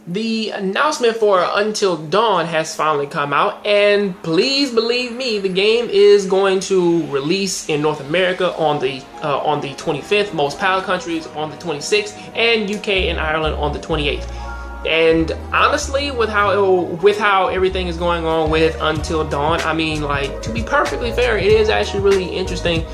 The announcement for Until Dawn has finally come out, and please believe me, the game is going to release in North America on the 25th, most PAL countries on the 26th, and UK and Ireland on the 28th. And honestly, with how everything is going on with Until Dawn, I mean, like, to be perfectly fair, it is actually really interesting.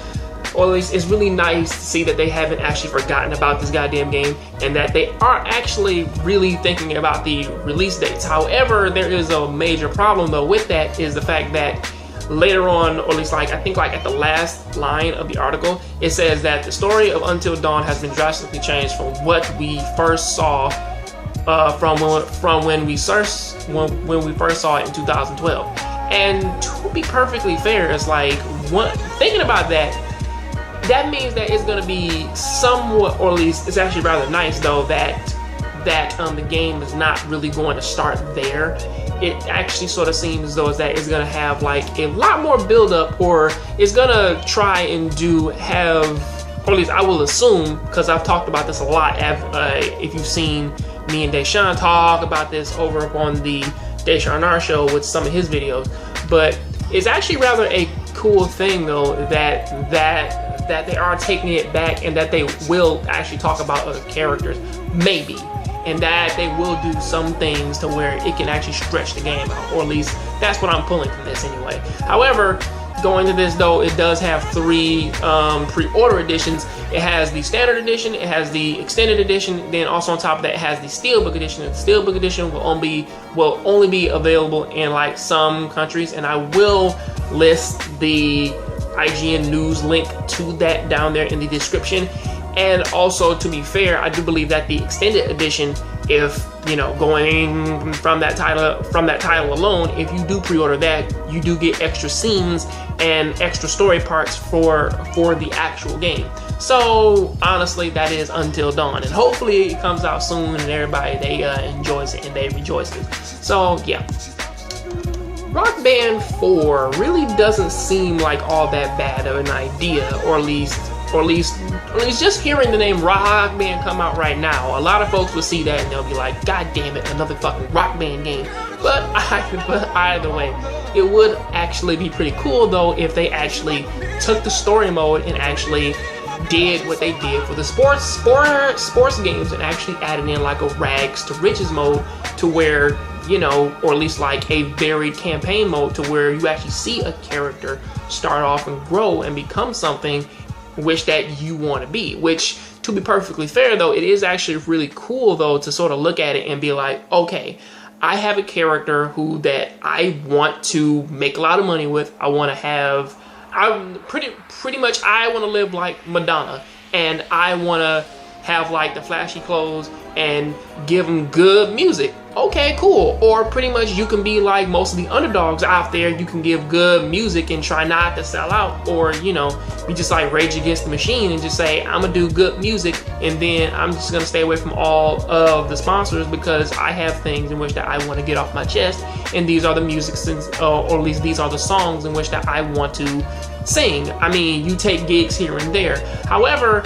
Or at least it's really nice to see that they haven't actually forgotten about this goddamn game and that they are actually really thinking about the release dates. However, there is a major problem though with that, is the fact that later on, or at least like I think like at the last line of the article, it says that the story of Until Dawn has been drastically changed from what we first saw from when we first saw it in 2012. And to be perfectly fair, it's like thinking about that. That means that it's going to be somewhat, or at least it's actually rather nice though, that the game is not really going to start there. It actually sort of seems as though that it's going to have like a lot more build up, or it's going to try and have, or at least I will assume, because I've talked about this a lot, if you've seen me and Deshaun talk about this over up on the Deshaun R show with some of his videos. But it's actually rather a cool thing though that they are taking it back, and that they will actually talk about other characters, maybe, and that they will do some things to where it can actually stretch the game out, or at least that's what I'm pulling from this anyway. However, going to this though, it does have 3 pre-order editions. It has the standard edition, it has the extended edition, then also on top of that it has the steelbook edition. The steelbook edition will only be available in like some countries, and I will list the IGN news link to that down there in the description. And also, to be fair, I do believe that the extended edition, if you know, going from that title alone, if you do pre-order that, you do get extra scenes and extra story parts for the actual game. So honestly, that is Until Dawn, and hopefully it comes out soon and everybody enjoys it and they rejoices. So yeah. Rock Band 4 really doesn't seem like all that bad of an idea, or at least just hearing the name Rock Band come out right now, a lot of folks will see that and they'll be like, God damn it, another fucking Rock Band game. But either way, it would actually be pretty cool though if they actually took the story mode and actually did what they did for the sports games and actually added in like a rags to riches mode, to where, you know, or at least like a varied campaign mode, to where you actually see a character start off and grow and become something which that you want to be. Which, to be perfectly fair though, it is actually really cool though to sort of look at it and be like, okay, I have a character that I want to make a lot of money with. I want to live like Madonna, and I want to have like the flashy clothes and give them good music. Okay, cool. Or pretty much you can be like most of the underdogs out there. You can give good music and try not to sell out, or, you know, be just like Rage Against the Machine and just say, I'm gonna do good music, and then I'm just gonna stay away from all of the sponsors because I have things in which that I want to get off my chest, and these are the music, or at least these are the songs in which that I want to sing. I mean, you take gigs here and there. However,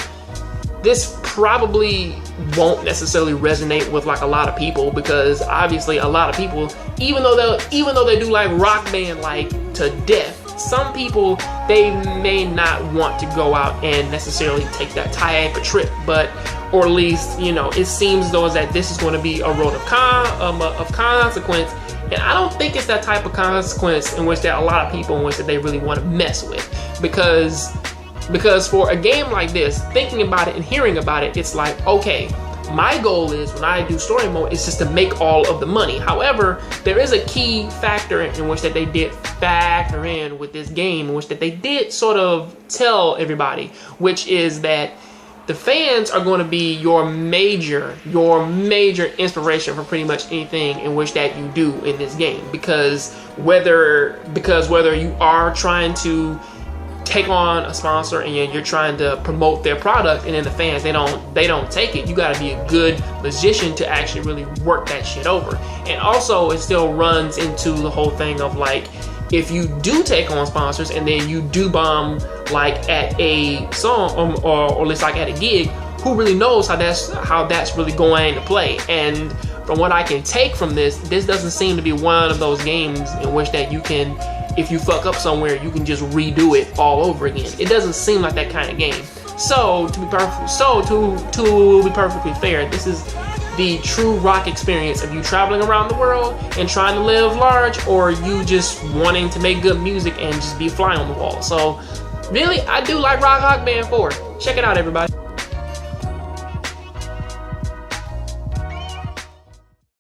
this probably won't necessarily resonate with like a lot of people, because obviously a lot of people, even though they do like Rock Band like to death, some people, they may not want to go out and necessarily take that type of trip. But, or at least, you know, it seems though that this is going to be a road of consequence. And I don't think it's that type of consequence in which that a lot of people in which that they really want to mess with, because for a game like this, thinking about it and hearing about it, it's like, okay, my goal is, when I do story mode, is just to make all of the money. However, there is a key factor in which that they did factor in with this game, in which that they did sort of tell everybody, which is that the fans are going to be your major inspiration for pretty much anything in which that you do in this game. Because whether you are trying to take on a sponsor and you're trying to promote their product, and then the fans, they don't take it, you got to be a good magician to actually really work that shit over. And also, it still runs into the whole thing of like, if you do take on sponsors and then you do bomb like at a song or at least like at a gig, who really knows how that's really going to play? And from what I can take from this doesn't seem to be one of those games in which that you can, if you fuck up somewhere, you can just redo it all over again. It doesn't seem like that kind of game. So to be perfectly fair, this is the true rock experience of you traveling around the world and trying to live large, or you just wanting to make good music and just be a fly on the wall. So really, I do like RockBand 4. Check it out, everybody.